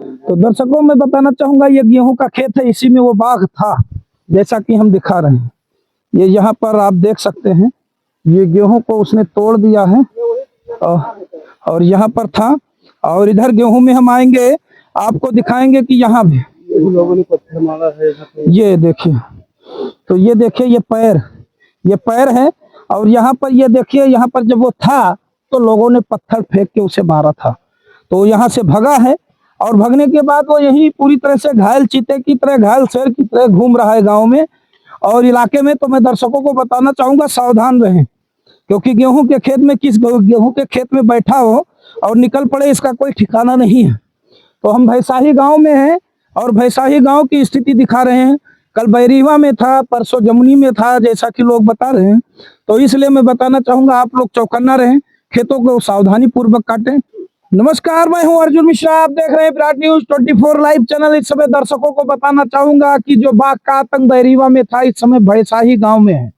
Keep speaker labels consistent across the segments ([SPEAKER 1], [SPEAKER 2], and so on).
[SPEAKER 1] तो दर्शकों मैं बताना चाहूंगा ये गेहूं का खेत है, इसी में वो बाघ था जैसा कि हम दिखा रहे हैं। ये यहाँ पर आप देख सकते हैं, ये गेहूं को उसने तोड़ दिया है और यहाँ पर था। और इधर गेहूं में हम आएंगे, आपको दिखाएंगे कि यहाँ भी लोगों ने पत्थर मारा है। ये देखिए, तो ये देखिए ये पैर है। और यहाँ पर ये देखिए, यहाँ पर जब वो था तो लोगों ने पत्थर फेंक के उसे मारा था, तो यहाँ से भगा है। और भगने के बाद वो यही पूरी तरह से घायल चीते की तरह, घायल शेर की तरह घूम रहा है गांव में और इलाके में। तो मैं दर्शकों को बताना चाहूंगा सावधान रहें, क्योंकि गेहूं के खेत में किस गेहूं के खेत में बैठा हो और निकल पड़े, इसका कोई ठिकाना नहीं है। तो हम भैसाही गांव में हैं और भैसाही गांव की स्थिति दिखा रहे हैं। कल बैरीवा में था, परसों जमुनी में था, जैसा कि लोग बता रहे हैं। तो इसलिए मैं बताना चाहूंगा आप लोग चौकन्ना रहें, खेतों को सावधानी पूर्वक काटें। नमस्कार, मैं हूं अर्जुन मिश्रा, आप देख रहे हैं विराट न्यूज 24 लाइव चैनल। इस समय दर्शकों को बताना चाहूंगा कि जो बाघ का आतंक बैरीवा में था, इस समय भैसाही गांव में है,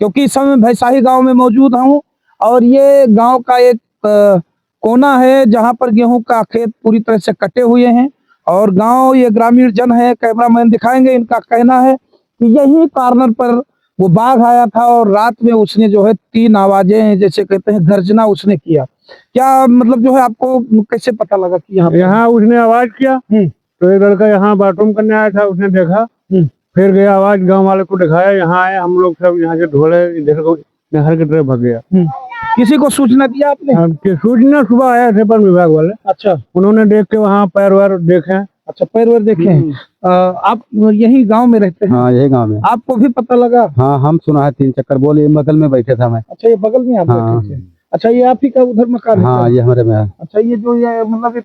[SPEAKER 1] क्योंकि इस समय भैसाही गांव में मौजूद हूं। और ये गांव का एक कोना है जहां पर गेहूं का खेत पूरी तरह से कटे हुए हैं। और गांव, ये ग्रामीण जन है, कैमरामैन दिखाएंगे, इनका कहना है कि यही कॉर्नर पर वो बाघ आया था और रात में उसने जो है 3 आवाजें, जैसे कहते हैं गर्जना, उसने किया। क्या मतलब जो है, आपको कैसे पता लगा कि
[SPEAKER 2] यहाँ उसने आवाज किया? तो एक लड़का यहाँ बाथरूम करने आया था, उसने देखा, फिर गया आवाज, गांव वाले को दिखाया, यहाँ आए, हम लोग सब यहाँ से ढोले इधर को नहर की तरफ भाग गया।
[SPEAKER 1] किसी को सूचना दिया आपने?
[SPEAKER 2] सूचना सुबह आया थे वन विभाग वाले।
[SPEAKER 1] अच्छा,
[SPEAKER 2] उन्होंने देख के वहाँ पैर वैर देखे।
[SPEAKER 1] अच्छा, पैर वैर देखे हैं। आप यही गांव में रहते हैं?
[SPEAKER 3] हाँ, यही गांव में।
[SPEAKER 1] आपको भी पता लगा?
[SPEAKER 3] हाँ, हम सुना है 3 चक्कर बोले, बगल में बैठे था मैं।
[SPEAKER 1] अच्छा, ये बगल में आप बैठे थे। अच्छा, ये आप ही का उधर मकान है?
[SPEAKER 3] हाँ, ये हमारे में है।
[SPEAKER 1] अच्छा, ये जो ये मतलब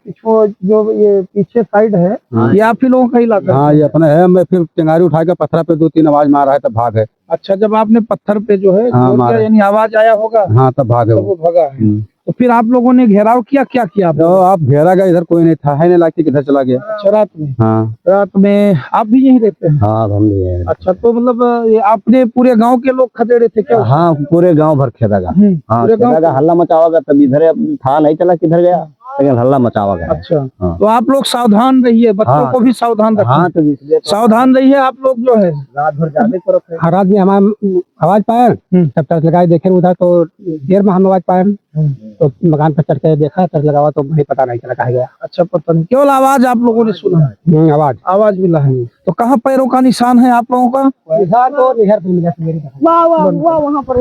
[SPEAKER 1] ये पीछे साइड है, ये आप ही लोगों का इलाका?
[SPEAKER 3] हाँ, ये अपना है। मैं फिर चिंगारी उठा के पत्थर पे 2-3 आवाज मारा है, तब भाग है।
[SPEAKER 1] अच्छा, जब आपने पत्थर पे जो है यानी आवाज आया होगा,
[SPEAKER 3] हाँ, तब भाग है
[SPEAKER 1] वो भगा है। तो फिर आप लोगों ने घेराव किया, क्या किया?
[SPEAKER 3] तो आप घेरा गया, इधर कोई नहीं था, है नहीं, लाके किधर चला गया।
[SPEAKER 1] अच्छा, रात में?
[SPEAKER 3] हाँ,
[SPEAKER 1] रात में आप भी यहीं रहते हैं?
[SPEAKER 3] हाँ, हम नहीं है।
[SPEAKER 1] अच्छा, तो मतलब आपने पूरे गांव के लोग खदेड़े थे क्या?
[SPEAKER 3] हाँ, पूरे गांव भर खेदागा। हाँ, खेदागा हल्ला मचावागा, तब इधर था नहीं चला किधर गया, लेकिन हल्ला मचावागा।
[SPEAKER 1] अच्छा, तो आप लोग सावधान रहिए, बच्चों को भी सावधान रखिए।
[SPEAKER 3] हाँ, तो
[SPEAKER 1] सावधान रहिए आप लोग जो है।
[SPEAKER 3] रात भर जाने तरफ है।
[SPEAKER 2] रात में हम आवाज पाया, तब टर्च लगाए, देखे उधर, तो देर में हम आवाज पाया, तो मकान पर चढ़ के देखा, टर्च लगावा तो मुझे पता नहीं चला कहाँ गया।
[SPEAKER 1] अच्छा, पता नहीं, केवल आवाज आप लोगों ने सुना? आवाज मिला है। तो कहाँ पैरों का निशान है आप लोगों का?
[SPEAKER 4] वहाँ पर।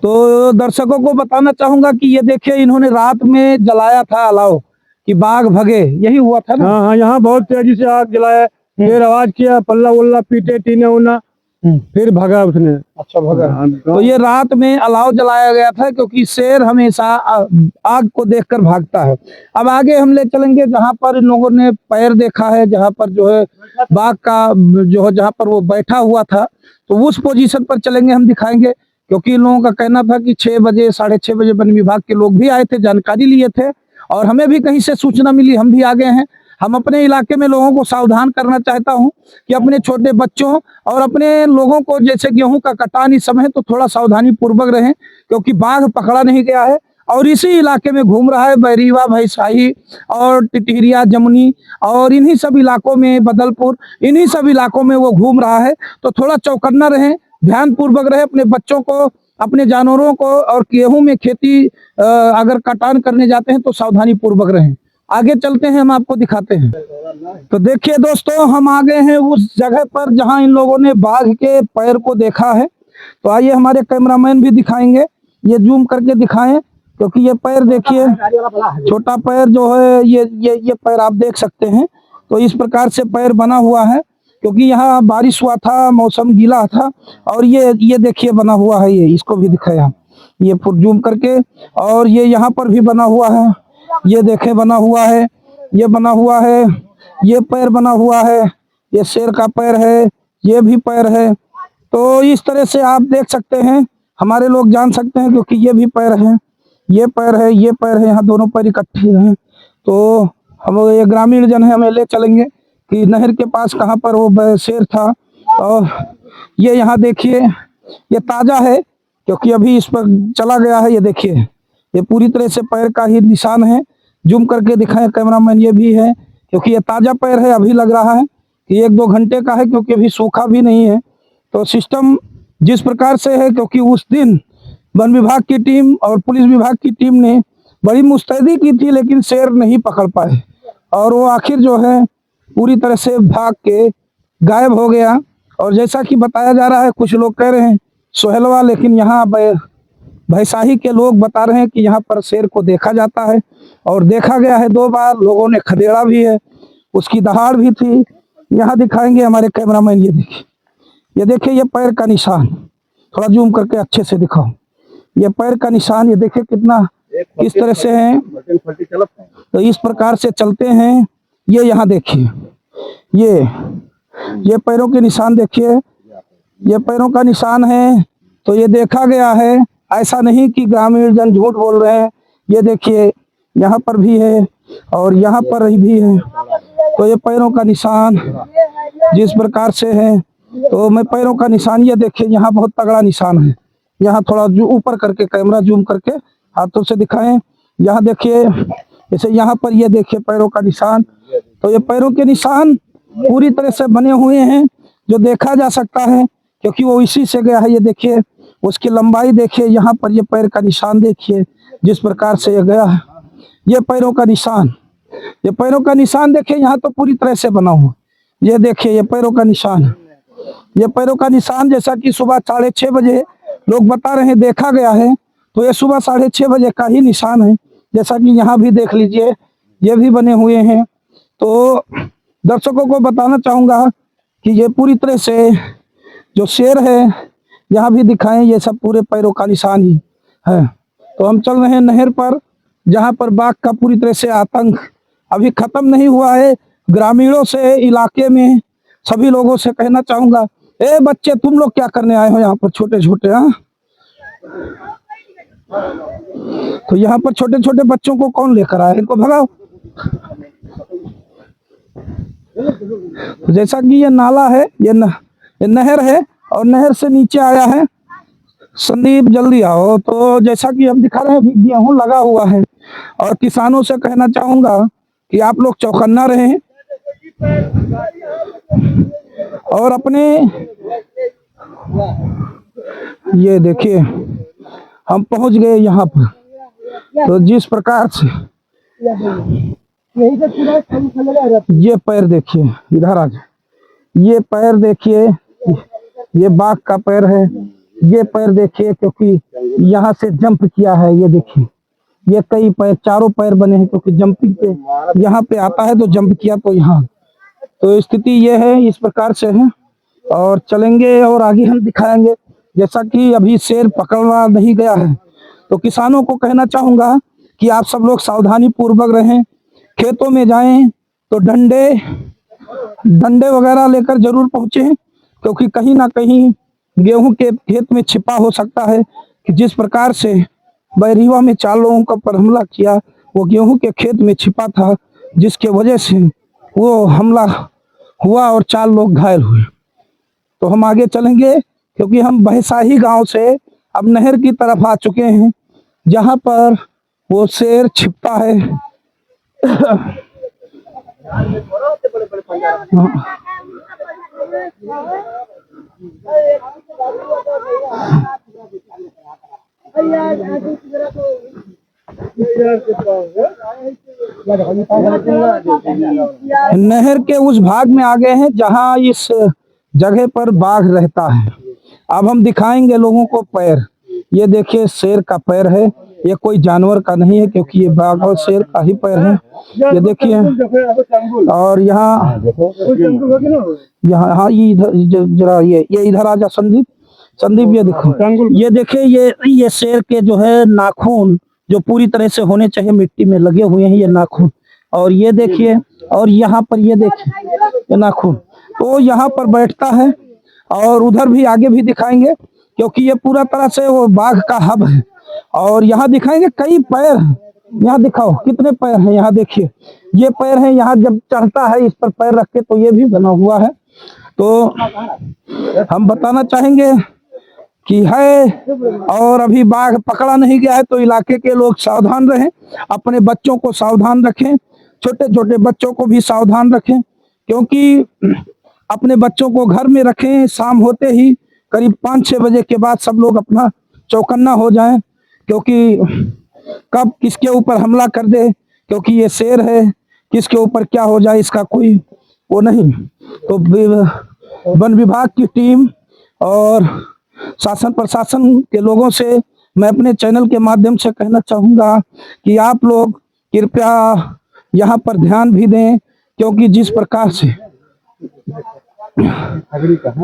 [SPEAKER 1] तो दर्शकों को बताना चाहूंगा कि ये देखिए, इन्होंने रात में जलाया था अलाव कि बाघ भगे, यही हुआ था ना?
[SPEAKER 2] हाँ हाँ, यहाँ बहुत तेजी से आग जलाया, फिर आवाज किया, पल्ला उल्ला पीटे, टीने उना, फिर भगा उसने।
[SPEAKER 1] अच्छा, भगा। तो ये रात में अलाव जलाया गया था, क्योंकि शेर हमेशा आग को देखकर भागता है। अब आगे हम ले चलेंगे जहां पर इन लोगों ने पैर देखा है, जहां पर जो है बाघ का जो है, जहां पर वो बैठा हुआ था, तो उस पोजीशन पर चलेंगे, हम दिखाएंगे। क्योंकि इन लोगों का कहना था कि 6 बजे 6:30 बजे वन विभाग के लोग भी आए थे, जानकारी लिए थे, और हमें भी कहीं से सूचना मिली, हम भी आ गए हैं। हम अपने इलाके में लोगों को सावधान करना चाहता हूं कि अपने छोटे बच्चों और अपने लोगों को, जैसे गेहूं का कटान इस समय, तो थोड़ा सावधानी पूर्वक रहें, क्योंकि बाघ पकड़ा नहीं गया है और इसी इलाके में घूम रहा है। बैरीवा, भैसाही और टिटहिरिया, जमुनी और इन्हीं सब इलाकों में, बदलपुर, इन्हीं सब इलाकों में वो घूम रहा है। तो थोड़ा चौकन्ना रहें, ध्यान पूर्वक रहे, अपने बच्चों को, अपने जानवरों को, और गेहूं में खेती अगर कटान करने जाते हैं तो सावधानी पूर्वक रहें। आगे चलते हैं, हम आपको दिखाते हैं। तो देखिए दोस्तों, हम आ गए हैं उस जगह पर जहां इन लोगों ने बाघ के पैर को देखा है। तो आइए, हमारे कैमरामैन भी दिखाएंगे, ये जूम करके दिखाएं, क्योंकि ये पैर देखिए, छोटा पैर जो है, ये पैर आप देख सकते हैं। तो इस प्रकार से पैर बना हुआ है, क्योंकि यहाँ बारिश हुआ था, मौसम गीला था। और ये देखिए बना हुआ है, ये इसको भी दिखाया, ये जूम करके। और ये यहाँ पर भी बना हुआ है, ये देखें, बना हुआ है, ये बना हुआ है, ये पैर बना हुआ है, ये शेर का पैर है, ये भी पैर है। तो इस तरह से आप देख सकते हैं, हमारे लोग जान सकते हैं, क्योंकि ये भी पैर है, ये पैर है, ये पैर है, यहाँ दोनों पैर इकट्ठे हैं। तो हम, ये ग्रामीण जन है, हमें ले चलेंगे कि नहर के पास कहाँ पर वो शेर था। और ये यहाँ देखिए, ये ताजा है, क्योंकि अभी इस पर चला गया है। ये देखिए, ये पूरी तरह से पैर का ही निशान है, जूम करके दिखाएं कैमरामैन, ये भी है, क्योंकि ये ताजा पैर है, अभी लग रहा है कि 1-2 घंटे का है, क्योंकि अभी सूखा भी नहीं है। तो सिस्टम जिस प्रकार से है, क्योंकि उस दिन वन विभाग की टीम और पुलिस विभाग की टीम ने बड़ी मुस्तैदी की थी, लेकिन शेर नहीं पकड़ पाए और वो आखिर जो है पूरी तरह से भाग के गायब हो गया। और जैसा कि बताया जा रहा है, कुछ लोग कह रहे हैं सोहेलवा, लेकिन यहाँ भैसाही के लोग बता रहे हैं कि यहाँ पर शेर को देखा जाता है और देखा गया है 2 बार। लोगों ने खदेड़ा भी है, उसकी दहाड़ भी थी। यहाँ दिखाएंगे हमारे कैमरामैन, ये देखिए ये पैर का निशान, थोड़ा जूम करके अच्छे से दिखाओ। ये पैर का निशान, ये देखिए कितना किस तरह से है। तो इस प्रकार से चलते हैं। ये यहाँ देखिए, ये पैरों के निशान देखिए, ये पैरों का निशान है। तो ये देखा गया है, ऐसा नहीं कि ग्रामीण जन झूठ बोल रहे हैं। ये देखिए यहाँ पर भी है और यहाँ पर भी है। तो ये पैरों का निशान जिस प्रकार से है, तो मैं पैरों का निशान, ये देखिए यहाँ बहुत तगड़ा निशान है। यहाँ थोड़ा ऊपर करके कैमरा जूम करके हाथों से दिखाएं। यहाँ देखिए, जैसे यहाँ पर ये देखिए पैरों का निशान। तो ये पैरों के निशान पूरी तरह से बने हुए हैं, जो देखा जा सकता है, क्योंकि वो इसी से गया है। ये देखिए उसकी लंबाई देखिए, यहाँ पर ये पैर का निशान देखिए जिस प्रकार से ये गया है। ये पैरों का निशान, ये पैरों का निशान देखिए, यहाँ तो पूरी तरह से बना हुआ। ये देखिए ये पैरों का निशान, ये पैरों का निशान जैसा कि सुबह 6:30 बजे लोग बता रहे हैं देखा गया है। तो ये सुबह 6:30 बजे का ही निशान है, जैसा कि यहाँ भी देख लीजिए, ये भी बने हुए हैं। तो दर्शकों को बताना चाहूँगा कि ये पूरी तरह से जो शेर है, यहाँ भी दिखाएं, ये सब पूरे पैरों का निशान ही है। तो हम चल रहे हैं नहर पर, जहाँ पर बाघ का पूरी तरह से आतंक अभी खत्म नहीं हुआ है। ग्रामीणों से, इलाके में सभी लोगों से कहना चाहूँगा, ए बच्चे तुम लोग क्या करने आए हो यहाँ पर छोटे छोटे? हाँ, तो यहाँ पर छोटे छोटे बच्चों को कौन लेकर आया? इनको भगाओ। तो जैसा कि ये नाला है, ये नहर है और नहर से नीचे आया है। संदीप जल्दी आओ। तो जैसा कि हम दिखा रहे हैं, गेहूं लगा हुआ है और किसानों से कहना चाहूंगा कि आप लोग चौकन्ना रहें और अपने, ये देखिए हम पहुंच गए यहाँ पर। तो जिस प्रकार से ये पैर देखिए, इधर आ जाए, ये पैर देखिए, ये बाघ का पैर है। ये पैर देखिए, क्योंकि यहाँ से जंप किया है। ये देखिए ये कई पैर, चारों पैर बने हैं, क्योंकि जंपिंग पे यहाँ पे आता है तो जंप किया। तो यहाँ तो स्थिति ये है, इस प्रकार से है। और चलेंगे और आगे हम दिखाएंगे। जैसा कि अभी शेर पकड़ा नहीं गया है, तो किसानों को कहना चाहूंगा कि आप सब लोग सावधानी पूर्वक रहें। खेतों में जाएं तो डंडे वगैरह लेकर जरूर पहुंचे, क्योंकि कहीं ना कहीं गेहूं के खेत में छिपा हो सकता है। कि जिस प्रकार से बैरिया में 4 लोगों का पर हमला किया, वो गेहूं के खेत में छिपा था, जिसके वजह से वो हमला हुआ और 4 लोग घायल हुए। तो हम आगे चलेंगे, क्योंकि हम भैसाही गांव से अब नहर की तरफ आ चुके हैं, जहां पर वो शेर छिपता है। नहर के उस भाग में आ गए हैं जहां इस जगह पर बाघ रहता है। अब हम दिखाएंगे लोगों को पैर। ये देखिए शेर का पैर है, ये कोई जानवर का नहीं है, क्योंकि ये बाघ और शेर का ही पैर है। ये देखिए, और यहाँ हाँ, जरा ये इधर आ जा संदीप, ये देखो, ये देखिए ये शेर के जो है नाखून, जो पूरी तरह से होने चाहिए, मिट्टी में लगे हुए हैं ये नाखून। और ये देखिए, और यहाँ पर ये देखिए ये नाखून, तो यहाँ पर बैठता है। और उधर भी आगे भी दिखाएंगे, क्योंकि ये पूरा तरह से वो बाघ का हब है। और यहाँ दिखाएंगे कई पैर, यहाँ दिखाओ कितने पैर हैं। यहाँ देखिए ये पैर है, यहाँ जब चढ़ता है इस पर पैर रख के, तो ये भी बना हुआ है। तो हम बताना चाहेंगे कि है, और अभी बाघ पकड़ा नहीं गया है, तो इलाके के लोग सावधान रहें, अपने बच्चों को सावधान रखें। छोटे छोटे बच्चों को भी सावधान रखें, क्योंकि अपने बच्चों को घर में रखें। शाम होते ही करीब 5-6 बजे के बाद सब लोग अपना चौकन्ना हो जाएं, क्योंकि कब किसके ऊपर हमला कर दे, क्योंकि ये शेर है, किसके ऊपर क्या हो जाए इसका कोई वो नहीं। तो वन विभाग की टीम और शासन प्रशासन के लोगों से मैं अपने चैनल के माध्यम से कहना चाहूँगा कि आप लोग कृपया यहाँ पर ध्यान भी दें, क्योंकि जिस प्रकार से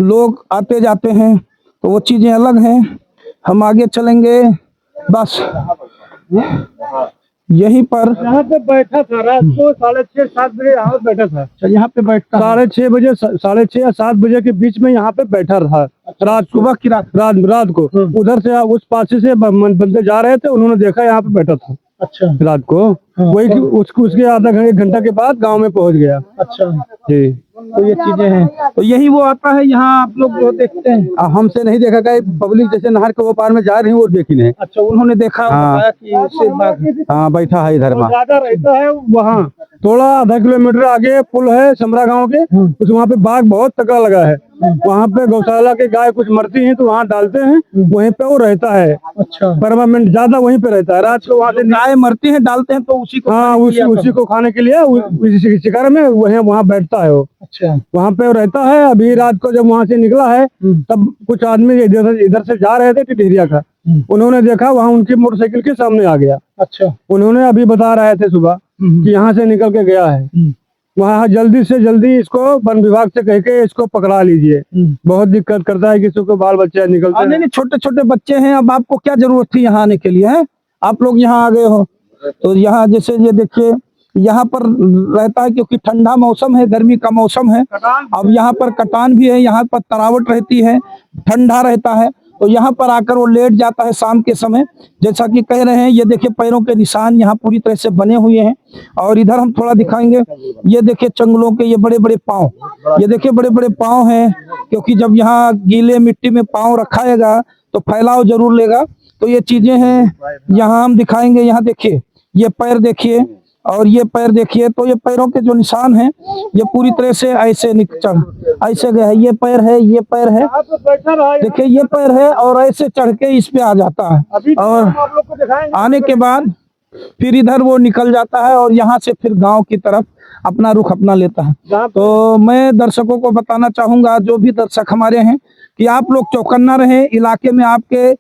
[SPEAKER 1] लोग आते जाते हैं तो वो चीज़ें अलग हैं। हम आगे चलेंगे, बस यहीं पर
[SPEAKER 2] यहाँ पे बैठा था रात को 6:30-7 बजे यहाँ पे बैठा था।
[SPEAKER 1] यहाँ पे बैठता
[SPEAKER 2] 6:30 बजे 6:30 या 7 बजे के बीच में यहाँ पे बैठा रहा। रात
[SPEAKER 1] सुबह की
[SPEAKER 2] रात को उधर से उस पासे से बंदे जा रहे थे, उन्होंने देखा यहाँ पे बैठा था।
[SPEAKER 1] अच्छा,
[SPEAKER 2] रात को वही उसके आधा घंटा के बाद गांव में पहुंच गया।
[SPEAKER 1] अच्छा
[SPEAKER 2] जी,
[SPEAKER 1] तो ये चीजें हैं। तो यही वो आता है यहाँ आप लोग जो देखते हैं।
[SPEAKER 2] हमसे नहीं देखा गया, पब्लिक जैसे नहर के वो पार में जा रही है वो देखी नहीं।
[SPEAKER 1] अच्छा, उन्होंने देखा, बताया कि शेर बाघ है।
[SPEAKER 2] हाँ, बैठा है इधर में, ज्यादा रहता है वहाँ। थोड़ा आधा किलोमीटर आगे पुल है समरा गांव के, उस वहाँ पे बाघ बहुत तगड़ा लगा है। वहाँ पे गौशाला के गाय कुछ मरती हैं तो वहाँ डालते हैं, वहीं पे वो रहता है।
[SPEAKER 1] अच्छा,
[SPEAKER 2] परमानेंट ज्यादा वहीं पे रहता है। रात को वहाँ से
[SPEAKER 1] गाय मरती है डालते हैं तो उसी को,
[SPEAKER 2] हाँ, उसी को खाने के लिए शिकार में वहाँ बैठता है वो।
[SPEAKER 1] अच्छा,
[SPEAKER 2] वहाँ पे वो रहता है। अभी रात को जब वहाँ से निकला है तब कुछ आदमी इधर से जा रहे थे टिटहिरिया का, उन्होंने देखा वहाँ उनकी मोटरसाइकिल के सामने आ गया।
[SPEAKER 1] अच्छा,
[SPEAKER 2] उन्होंने अभी बता रहे थे सुबह कि यहाँ से निकल के गया है। वहाँ जल्दी से जल्दी इसको वन विभाग से कह के इसको पकड़ा लीजिए। बहुत दिक्कत करता है, किसी को बाल बच्चे निकलते हैं।
[SPEAKER 1] नहीं, छोटे छोटे बच्चे हैं। अब आपको क्या जरूरत थी यहाँ आने के लिए, है? आप लोग यहाँ आ गए हो तो यहाँ जैसे ये देखिए यहाँ पर रहता है, क्योंकि ठंडा मौसम है, गर्मी का मौसम है। अब यहाँ पर कटान भी है, यहाँ पर तरावट रहती है, ठंडा रहता है, तो यहाँ पर आकर वो लेट जाता है शाम के समय। जैसा कि कह रहे हैं, ये देखिए पैरों के निशान यहाँ पूरी तरह से बने हुए हैं। और इधर हम थोड़ा दिखाएंगे, ये देखिए चंगलों के ये बड़े बड़े पाँव, ये देखिए बड़े बड़े पाँव हैं, क्योंकि जब यहाँ गीले मिट्टी में पाँव रखाएगा तो फैलाव जरूर लेगा। तो ये चीजें हैं, यहाँ हम दिखाएंगे। यहाँ देखिए ये पैर देखिए और ये पैर देखिए, तो ये पैरों के जो निशान हैं ये पूरी तरह से ऐसे ऐसे गए है। ये पैर है, ये पैर है, देखिए ये पैर है, और ऐसे चढ़ के इस पे आ जाता है। और आने के बाद फिर इधर वो निकल जाता है और यहाँ से फिर गांव की तरफ अपना रुख अपना लेता है। तो मैं दर्शकों को बताना चाहूंगा, जो भी दर्शक हमारे हैं, कि आप लोग चौकन्ना रहें। इलाके में आपके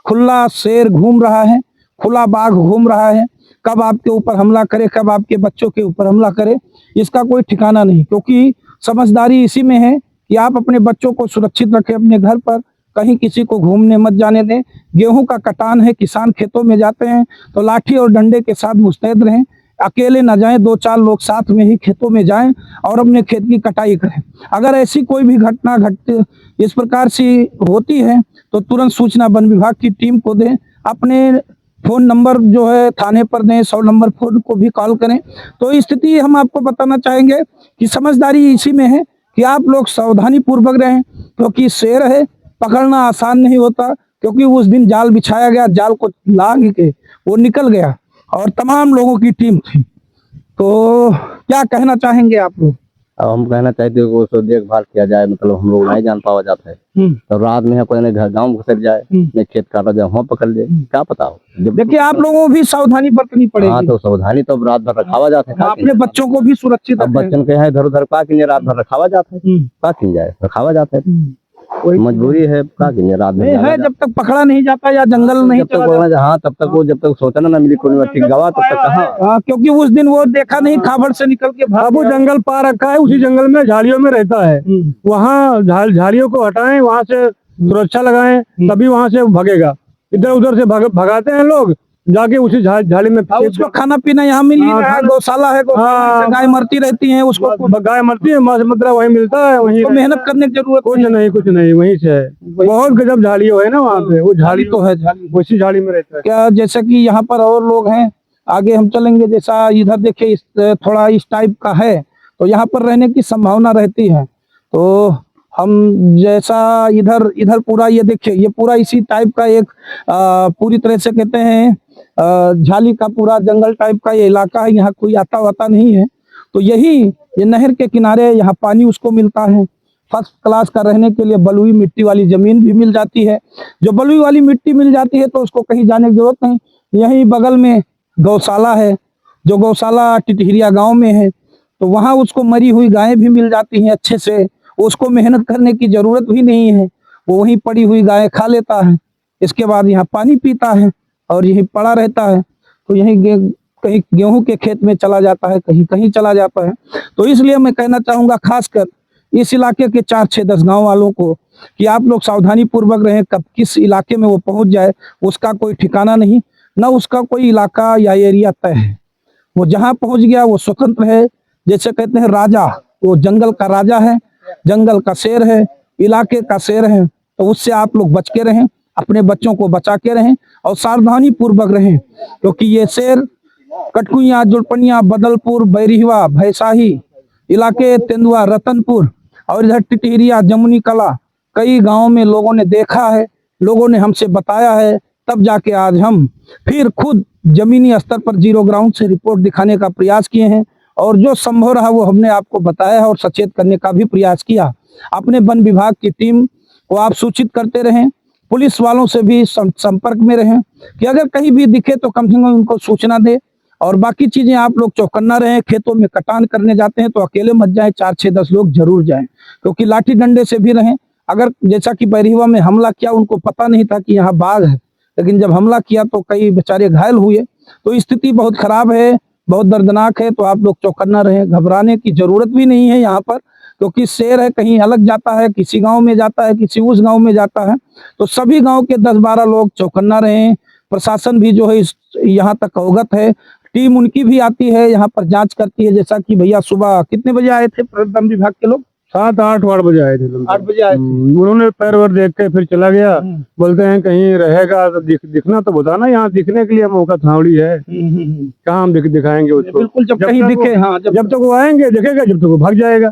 [SPEAKER 1] खुला शेर घूम रहा है, खुला बाघ घूम रहा है। कब आपके ऊपर हमला करे, कब आपके बच्चों के ऊपर हमला करे, इसका कोई ठिकाना नहीं। क्योंकि समझदारी इसी में है कि आप अपने बच्चों को सुरक्षित रखें अपने घर पर, कहीं किसी को घूमने मत जाने दें। गेहूं का कटान है, किसान खेतों में जाते हैं तो लाठी और डंडे के साथ मुस्तैद रहें। अकेले ना जाएं, 2-4 लोग साथ में ही खेतों में जाएं और अपने खेत की कटाई करें। अगर ऐसी कोई भी घटना इस प्रकार से होती है तो तुरंत सूचना वन विभाग की टीम को दें। अपने फोन नंबर जो है थाने पर दें, 100 नंबर फोन को भी कॉल करें। तो स्थिति हम आपको बताना चाहेंगे कि समझदारी इसी में है कि आप लोग सावधानी पूर्वक रहें, क्योंकि शेर है, पकड़ना आसान नहीं होता। क्योंकि उस दिन जाल बिछाया गया, जाल को लाग के वो निकल गया और तमाम लोगों की टीम थी। तो क्या कहना चाहेंगे आप लोग?
[SPEAKER 3] अब हम कहना चाहते हैं कि उसको देखभाल किया जाए, मतलब हम लोग नहीं जान पावा जाता है। तो रात में कोई घर गाँव घुसर जाए, मैं खेत काटा जाए, वहाँ पकड़ ले, क्या पता हो।
[SPEAKER 1] देखिए आप लोगों को भी सावधानी बरतनी पड़ेगी।
[SPEAKER 3] हाँ, तो सावधानी तो रात भर रखावा जाता है।
[SPEAKER 1] अपने बच्चों को भी सुरक्षित
[SPEAKER 3] अब बच्चन के यहाँ इधर उधर का रात भर रखावा जाता है, का किन जाए, रखावा जाता है। मजबूरी है, का किन रात में
[SPEAKER 1] है। जब तक पकड़ा नहीं जाता या जंगल नहीं
[SPEAKER 3] चला, हाँ, तब तक वो, जब तक सोचना ना मिली कोई ठीक गवा, तब तक कहाँ।
[SPEAKER 1] हाँ, क्योंकि उस दिन वो देखा नहीं, खाबड़ से निकल के
[SPEAKER 2] अब वो जंगल पार रखा है, उसी जंगल में झाड़ियों में रहता है। वहाँ झाड़ियों को हटाएं, वहाँ से सुरक्षा लगाएं, तभी वहाँ से भगेगा। इधर उधर से भगाते हैं लोग, जाके उसी झाड़ी में
[SPEAKER 1] उसको खाना पीना यहाँ मिल रहा है। गौशाला है, गौशाला से गाय मरती रहती है, उसको
[SPEAKER 2] गाय मरती है, मतलब वही मिलता है, वही
[SPEAKER 1] मेहनत करने की जरूरत
[SPEAKER 2] कुछ नहीं, वहीं से है। बहुत गजब झाड़ियों है ना वहाँ पे, वो झाड़ी
[SPEAKER 1] तो है, झाड़ी
[SPEAKER 2] उसी झाड़ी में रहता है।
[SPEAKER 1] क्या जैसे कि यहाँ पर और लोग हैं, आगे हम चलेंगे। जैसा इधर देखिए थोड़ा इस टाइप का है, तो यहाँ पर रहने की संभावना रहती है। तो हम जैसा इधर पूरा ये देखिए, ये पूरा इसी टाइप का एक पूरी तरह से कहते हैं झाली का पूरा जंगल टाइप का ये इलाका है, यहाँ कोई आता वाता नहीं है। तो यही ये नहर के किनारे यहाँ पानी उसको मिलता है। फर्स्ट क्लास का रहने के लिए बलुई मिट्टी वाली जमीन भी मिल जाती है। जो बलुई वाली मिट्टी मिल जाती है तो उसको कहीं जाने की जरूरत नहीं। यहीं बगल में गौशाला है, जो गौशाला टिटहिरिया गांव में है, तो वहां उसको मरी हुई गायें भी मिल जाती हैं अच्छे से। उसको मेहनत करने की जरूरत भी नहीं है, वो वहीं पड़ी हुई गायें खा लेता है। इसके बाद यहाँ पानी पीता है और यहीं पड़ा रहता है। तो यहीं कहीं गेहूं के खेत में चला जाता है, कहीं कहीं चला जाता है। तो इसलिए मैं कहना चाहूंगा खासकर इस इलाके के 4, 6, 10 गांव वालों को कि आप लोग सावधानी पूर्वक रहें। कब किस इलाके में वो पहुंच जाए उसका कोई ठिकाना नहीं, न उसका कोई इलाका या एरिया तय है। वो जहां पहुंच गया वो स्वतंत्र है। जैसे कहते हैं राजा, वो जंगल का राजा है, जंगल का शेर है, इलाके का शेर है। तो उससे आप लोग बच के रहें, अपने बच्चों को बचा के रहें और सावधानी पूर्वक रहें, क्योंकि ये शेर कटकुइया, जुड़पनिया, बदलपुर, बैरिहवा, भैसाही इलाके, तेंदुआ, रतनपुर और इधर टिटहिरिया, जमुनी कला, कई गांवों में लोगों ने देखा है, लोगों ने हमसे बताया है। तब जाके आज हम फिर खुद जमीनी स्तर पर जीरो ग्राउंड से रिपोर्ट दिखाने का प्रयास किए हैं और जो संभव रहा वो हमने आपको बताया है और सचेत करने का भी प्रयास किया। अपने वन विभाग की टीम को आप सूचित करते रहें, पुलिस वालों से भी संपर्क में रहें कि अगर कहीं भी दिखे तो कम से कम उनको सूचना दे। और बाकी चीजें आप लोग चौकन्ना रहें। खेतों में कटान करने जाते हैं तो अकेले मत जाएं, 4, 6, 10 लोग जरूर जाएं, क्योंकि लाठी डंडे से भी रहें। अगर जैसा कि बैरिहवा में हमला किया, उनको पता नहीं था कि यहाँ बाघ है, लेकिन जब हमला किया तो कई बेचारे घायल हुए। तो स्थिति बहुत खराब है, बहुत दर्दनाक है। तो आप लोग चौकन्ना रहें, घबराने की जरूरत भी नहीं है यहाँ पर, क्योंकि शेर है, कहीं अलग जाता है, किसी गांव में जाता है, किसी उस गांव में जाता है। तो सभी गांव के 10-12 लोग चौकन्ना रहें। प्रशासन भी जो है यहाँ तक अवगत है, टीम उनकी भी आती है, यहाँ पर जांच करती है। जैसा कि भैया सुबह कितने बजे आए थे वन विभाग के लोग?
[SPEAKER 2] 7, 8 बजे आए थे लोग।
[SPEAKER 1] 8 बजे आए थे।
[SPEAKER 2] उन्होंने पैर वर देख के फिर चला गया। बोलते हैं कहीं रहेगा तो दिखना तो बताना, यहाँ दिखने के लिए मौका थावड़ी है, कहाँ हम दिखाएंगे उसको।
[SPEAKER 1] बिल्कुल, जब कहीं दिखे, हाँ,
[SPEAKER 2] जब तक वो आएंगे दिखेगा, जब तक वो भाग जाएगा।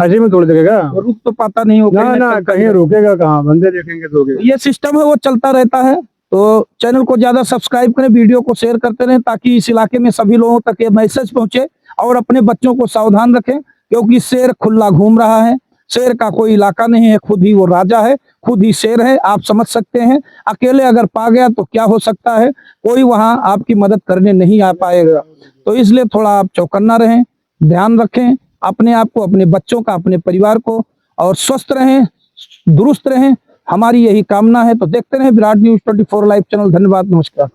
[SPEAKER 2] ऐसे में थोड़ी दिखेगा,
[SPEAKER 1] रुक तो पाता नहीं होगा
[SPEAKER 2] ना कहीं रुकेगा कहाँ, बंदे देखेंगे तो रुकेगा।
[SPEAKER 1] ये सिस्टम है, वो चलता रहता है। तो चैनल को ज्यादा सब्सक्राइब करें, वीडियो को शेयर करते रहें, ताकि इस इलाके में सभी लोगों तक ये मैसेज पहुंचे। और अपने बच्चों को सावधान रखें, क्योंकि शेर खुला घूम रहा है। शेर का कोई इलाका नहीं है, खुद ही वो राजा है, खुद ही शेर है। आप समझ सकते हैं, अकेले अगर पा गया तो क्या हो सकता है, कोई वहां आपकी मदद करने नहीं आ पाएगा। तो इसलिए थोड़ा आप चौकन्ना रहें, ध्यान रखें अपने आप को, अपने बच्चों का, अपने परिवार को, और स्वस्थ रहें, दुरुस्त रहें, हमारी यही कामना है। तो देखते रहें विराट न्यूज़ 24 लाइव चैनल। धन्यवाद, नमस्कार।